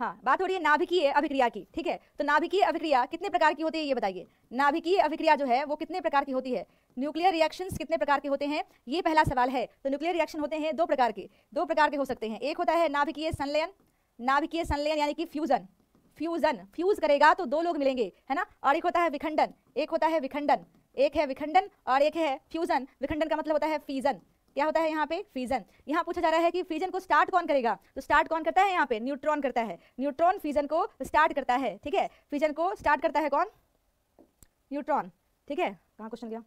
हाँ, बात हो रही है नाभिकीय अभिक्रिया की, ठीक है। तो नाभिकीय अभिक्रिया कितने प्रकार की होती है ये बताइए। नाभिकीय अभिक्रिया जो है वो कितने प्रकार की होती है, न्यूक्लियर रिएक्शंस कितने प्रकार के होते हैं, ये पहला सवाल है। तो न्यूक्लियर रिएक्शन होते हैं दो प्रकार के हो सकते हैं। एक होता है नाभिकीय संलयन, नाभिकीय संलयन यानी कि फ्यूजन, फ्यूज करेगा तो दो लोग मिलेंगे, है ना। और एक होता है विखंडन, एक है विखंडन और एक है फ्यूजन। विखंडन का मतलब होता है फीजन। क्या होता है यहाँ पे, फीजन। यहाँ पूछा जा रहा है कि फीजन को स्टार्ट कौन करेगा, तो स्टार्ट कौन करता है यहाँ पे, न्यूट्रॉन करता है। न्यूट्रॉन फीजन को स्टार्ट करता है, ठीक है। फीजन को स्टार्ट करता है कौन, न्यूट्रॉन, ठीक है। कहाँ क्वेश्चन गया,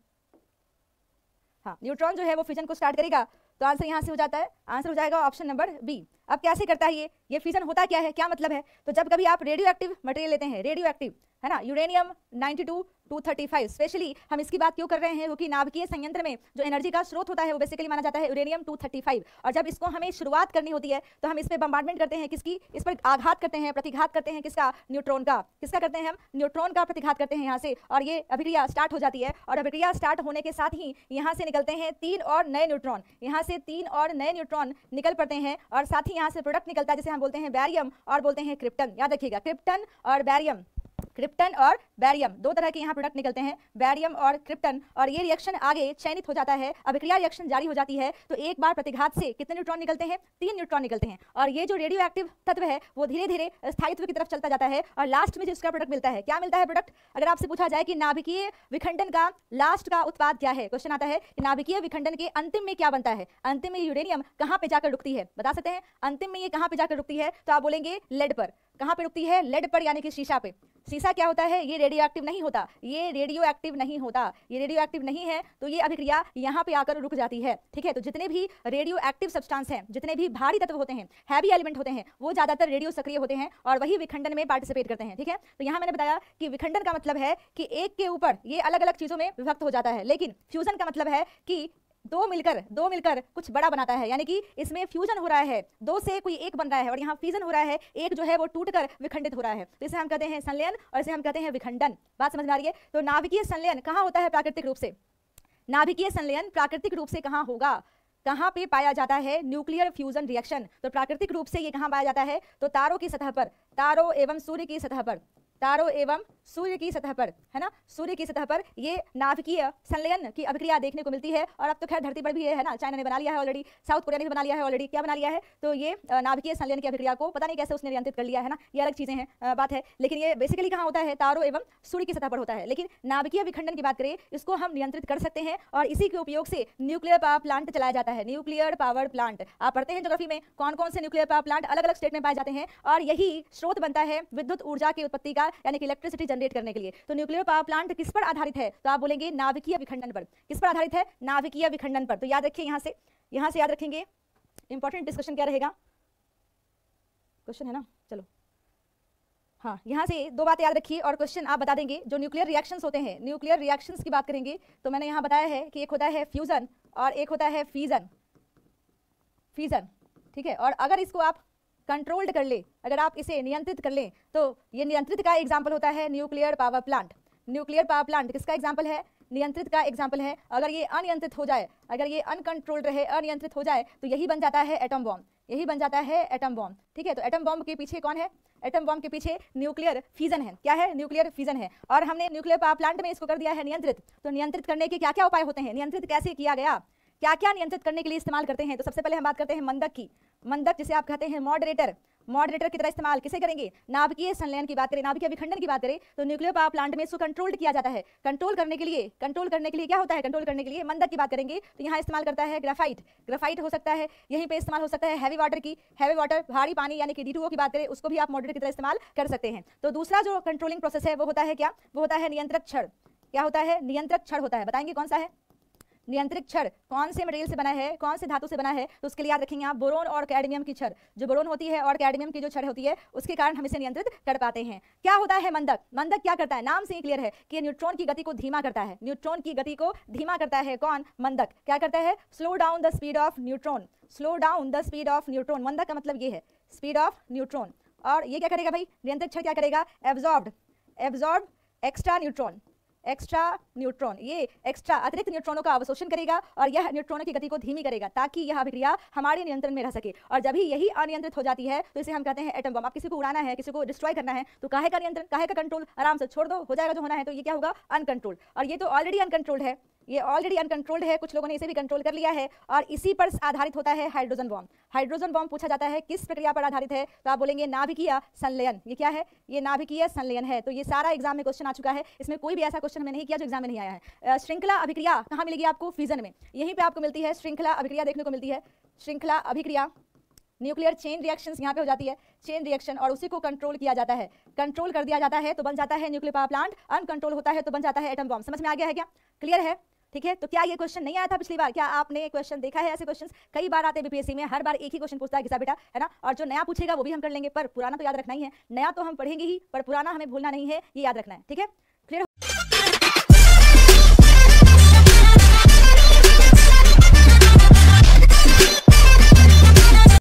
हाँ, न्यूट्रॉन जो है वो फिजन को स्टार्ट करेगा। तो आंसर यहाँ से हो जाता है, आंसर हो जाएगा ऑप्शन नंबर बी। अब कैसे करता है ये फिजन होता क्या है, क्या मतलब है। तो जब कभी आप रेडियो एक्टिव मटेरियल लेते हैं, रेडियो एक्टिव है ना, यूरेनियम 92 235, स्पेशली हम इसकी बात क्यों कर रहे हैं क्योंकि नाभिकीय संयंत्र में जो एनर्जी का स्रोत होता है वो बेसिकली माना जाता है यूरेनियम 235। और जब इसको हमें शुरुआत करनी होती है तो हम इस पर बम्बार्डमेंट करते हैं, किसकी, इस पर आघात करते हैं, प्रतिघात करते हैं, किसका, न्यूट्रॉन का। किसका करते हैं हम, न्यूट्रॉन का प्रतिघात करते हैं यहाँ से, और ये अभिक्रिया स्टार्ट हो जाती है। और अभिक्रिया स्टार्ट होने के साथ ही यहाँ से निकलते हैं 3 और नए न्यूट्रॉन, यहाँ से 3 और नए न्यूट्रॉन निकल पड़ते हैं। और साथ ही यहाँ से प्रोडक्ट निकलता है जिसे हम बोलते हैं बैरियम और बोलते हैं क्रिप्टन। याद रखिएगा, क्रिप्टन और बैरियम, क्रिप्टन और बैरियम दो तरह के यहाँ प्रोडक्ट निकलते हैं, बैरियम और क्रिप्टन। और ये रिएक्शन आगे चयनित हो जाता है, अभिक्रिया रिएक्शन जारी हो जाती है। तो एक बार प्रतिघात से कितने न्यूट्रॉन निकलते हैं, 3 न्यूट्रॉन निकलते हैं। और ये जो रेडियो एक्टिव तत्व है वो धीरे धीरे स्थायित्व की तरफ चलता जाता है और लास्ट में जो इसका प्रोडक्ट मिलता है, क्या मिलता है प्रोडक्ट। अगर आपसे पूछा जाए कि नाभिकीय विखंडन का लास्ट का उत्पाद क्या है, क्वेश्चन आता है कि नाभिकीय विखंडन के अंतिम में क्या बनता है, अंतिम में यूरेनियम कहाँ पे जाकर रुकती है, बता सकते हैं अंतिम में ये कहाँ पे जाकर रुकती है। तो आप बोलेंगे लेड पर। कहाँ पे रुकती है, लेड पर, यानी कि शीशा पे। शीशा क्या होता है, ये रेडियो एक्टिव नहीं होता, ये रेडियो एक्टिव नहीं होता, ये रेडियो एक्टिव नहीं है। तो ये अभिक्रिया यहाँ पे आकर रुक जाती है, ठीक है। तो जितने भी रेडियो एक्टिव सब्सटेंस हैं, जितने भी भारी तत्व होते हैं, हैवी एलिमेंट होते हैं, वो ज्यादातर रेडियो सक्रिय होते हैं और वही विखंडन में पार्टिसिपेट करते हैं, ठीक है। तो यहाँ मैंने बताया कि विखंडन का मतलब है कि एक के ऊपर ये अलग अलग चीजों में विभक्त हो जाता है, लेकिन फ्यूजन का मतलब है कि दो मिलकर कुछ बड़ा बनाता है, यानी कि इसमें फ्यूजन हो रहा है, दो से कोई एक बन रहा है और यहाँ फ्यूजन हो रहा है, एक जो है वो टूटकर विखंडित हो रहा है। तो इसे हम कहते हैं संलयन और इसे हम कहते हैं विखंडन। बात समझ में आ रही है। तो नाभिकीय संलयन कहाँ होता है प्राकृतिक रूप से, नाभिकीय संलयन प्राकृतिक रूप से कहाँ होगा, कहाँ पे पाया जाता है, न्यूक्लियर फ्यूजन रिएक्शन। तो प्राकृतिक रूप से ये कहाँ पाया जाता है, तो तारों की सतह पर, तारों एवं सूर्य की सतह पर, तारों एवं सूर्य की सतह पर, है ना, सूर्य की सतह पर ये नाभिकीय संलयन की अभिक्रिया देखने को मिलती है। और अब तो खैर धरती पर भी है ना, चाइना ने बना लिया है ऑलरेडी, साउथ कोरिया ने भी बना लिया है ऑलरेडी। क्या बना लिया है, तो ये नाभिकीय संलयन की अभिक्रिया को पता नहीं कैसे उसने नियंत्रित कर लिया है ना, ये अलग चीजें हैं, बात है। लेकिन ये बेसिकली कहाँ होता है, तारों एवं सूर्य की सतह पर होता है। लेकिन नाभिकीय विखंडन की बात करें, इसको हम नियंत्रित कर सकते हैं और इसी के उपयोग से न्यूक्लियर पावर प्लांट चलाया जाता है। न्यूक्लियर पावर प्लांट आप पढ़ते हैं ज्योग्राफी में, कौन कौन से न्यूक्लियर पावर प्लांट अलग अलग स्टेट में पाए जाते हैं और यही स्रोत बनता है विद्युत ऊर्जा की उत्पत्ति का, यानी कि इलेक्ट्रिसिटी जनरेट करने के लिए। तो न्यूक्लियर पावर प्लांट किस पर आधारित है, तो आप बोलेंगे नाभिकीय विखंडन पर। किस पर आधारित है, नाभिकीय विखंडन पर। तो याद रखिए, यहां से याद रखेंगे, इंपॉर्टेंट डिस्कशन क्या रहेगा, क्वेश्चन है ना, चलो हाँ, यहाँ से दो बातें याद रखिए और क्वेश्चन आप बता देंगे। जो न्यूक्लियर रिएक्शंस होते हैं, न्यूक्लियर रिएक्शंस की बात करेंगे तो मैंने यहाँ बताया है कि एक होता है फ्यूजन और एक होता है फीजन, ठीक है। और अगर इसको आप कंट्रोल्ड कर ले, अगर आप इसे नियंत्रित कर लें, तो ये नियंत्रित का एग्जाम्पल होता है nuclear power plant. Nuclear power plant किसका एग्जाम्पल है, नियंत्रित का एग्जाम्पल है। अगर ये अनियंत्रित हो जाए, अगर ये अनकंट्रोल्ड रहे, अनियंत्रित हो जाए, तो यही बन जाता है एटम बॉम्ब, यही बन जाता है एटम बॉम्ब, ठीक है। तो एटम बॉम्ब के पीछे कौन है, एटम बॉम्ब के पीछे न्यूक्लियर फिजन है। क्या है, न्यूक्लियर फिजन है। और हमने न्यूक्लियर पावर प्लांट में इसको कर दिया है नियंत्रित। तो नियंत्रित करने के क्या क्या उपाय होते हैं, नियंत्रित कैसे किया गया, क्या क्या नियंत्रित करने के लिए इस्तेमाल करते हैं। तो सबसे पहले हम बात करते हैं मंदक की। मंदक जिसे आप कहते हैं मॉडरेटर, मॉडरेटर की तरह इस्तेमाल किसे करेंगे, नाभिकीय संलयन की बात करें, नाभिकीय विखंडन की बात करें, तो न्यूक्लियर पावर प्लांट में इसको कंट्रोल्ड किया जाता है। कंट्रोल करने के लिए क्या होता है, कंट्रोल करने के लिए मंदक की बात करेंगे तो यहाँ इस्तेमाल करता है ग्राफाइट, ग्राफाइट हो सकता है। यहीं पे इस्तेमाल हो सकता है हैवी वाटर की, हैवी वाटर भारी पानी यानी कि D2O की बात करें, उसको भी आप मॉडरेटर की तरह इस्तेमाल कर सकते हैं। तो दूसरा जो कंट्रोलिंग प्रोसेस है वो होता है क्या, वो होता है नियंत्रक क्षण। क्या होता है, नियंत्रक क्षण होता है, बताएंगे कौन सा है नियंत्रित क्षण, कौन से मटेरियल से बना है, कौन से धातु से बना है। तो उसके लिए याद रखेंगे आप बोरोन और कैडमियम की क्षण, जो बोरोन होती है और कैडमियम की जो क्षण होती है उसके कारण हम इसे नियंत्रित कर पाते हैं। क्या होता है मंदक, मंदक क्या करता है, नाम से ही क्लियर है कि न्यूट्रॉन की गति को धीमा करता है, न्यूट्रॉन की गति को धीमा करता है कौन, मंदक। क्या करता है, slow down the speed of neutron, slow down the speed of neutron. मंदक का मतलब ये है स्पीड ऑफ न्यूट्रॉन। और ये क्या करेगा भाई, नियंत्रित क्षण क्या करेगा, absorb extra neutron, extra neutron, ये एक्स्ट्रा अतिरिक्त न्यूट्रॉनों का अवशोषण करेगा और यह न्यूट्रॉनों की गति को धीमी करेगा ताकि यह अभिक्रिया हमारे नियंत्रण में रह सके। और जब भी यही अनियंत्रित हो जाती है तो इसे हम कहते हैं एटम बम। आप किसी को उड़ाना है, किसी को डिस्ट्रॉय करना है तो काहे का नियंत्रण, काहे का कंट्रोल, आराम से छोड़ दो, हो जाएगा जो होना है। तो ये क्या होगा, अनकंट्रोल्ड। और ये तो ऑलरेडी अनकंट्रोल्ड है, ये ऑलरेडी अनकंट्रोल्ड है, कुछ लोगों ने इसे भी कंट्रोल कर लिया है। और इसी पर आधारित होता है हाइड्रोजन बॉम्ब। हाइड्रोजन बॉम्ब पूछा जाता है किस प्रक्रिया पर आधारित है, तो आप बोलेंगे नाभिकीय संलयन। ये क्या है, ये नाभिकीय संलयन है। तो ये सारा एग्जाम में क्वेश्चन आ चुका है, इसमें कोई भी ऐसा क्वेश्चन हमने नहीं किया जो एग्जाम में नहीं आया है। श्रृंखला अभिक्रिया कहाँ मिलेगी आपको, फिजन में, यहीं पे आपको मिलती है श्रृंखला अभिक्रिया, देखने को मिलती है श्रृंखला अभिक्रिया। न्यूक्लियर चेन रिएक्शंस यहाँ पे हो जाती है, चेन रिएक्शन, और उसी को कंट्रोल किया जाता है, कंट्रोल कर दिया जाता है तो बन जाता है न्यूक्लियर पावर प्लांट, अनकंट्रोल होता है तो बन जाता है एटम बॉम्ब। समझ में आ गया है क्या, क्लियर है? ठीक है, तो क्या ये क्वेश्चन नहीं आया था पिछली बार? क्या आपने क्वेश्चन देखा है? ऐसे क्वेश्चंस कई बार आते हैं बीपीएससी में, हर बार एक ही क्वेश्चन पूछता है घिसा बेटा, है ना। और जो नया पूछेगा वो भी हम कर लेंगे, पर पुराना तो याद रखना ही है। नया तो हम पढ़ेंगे ही, पर पुराना हमें भूलना नहीं है, ये याद रखना है, ठीक है।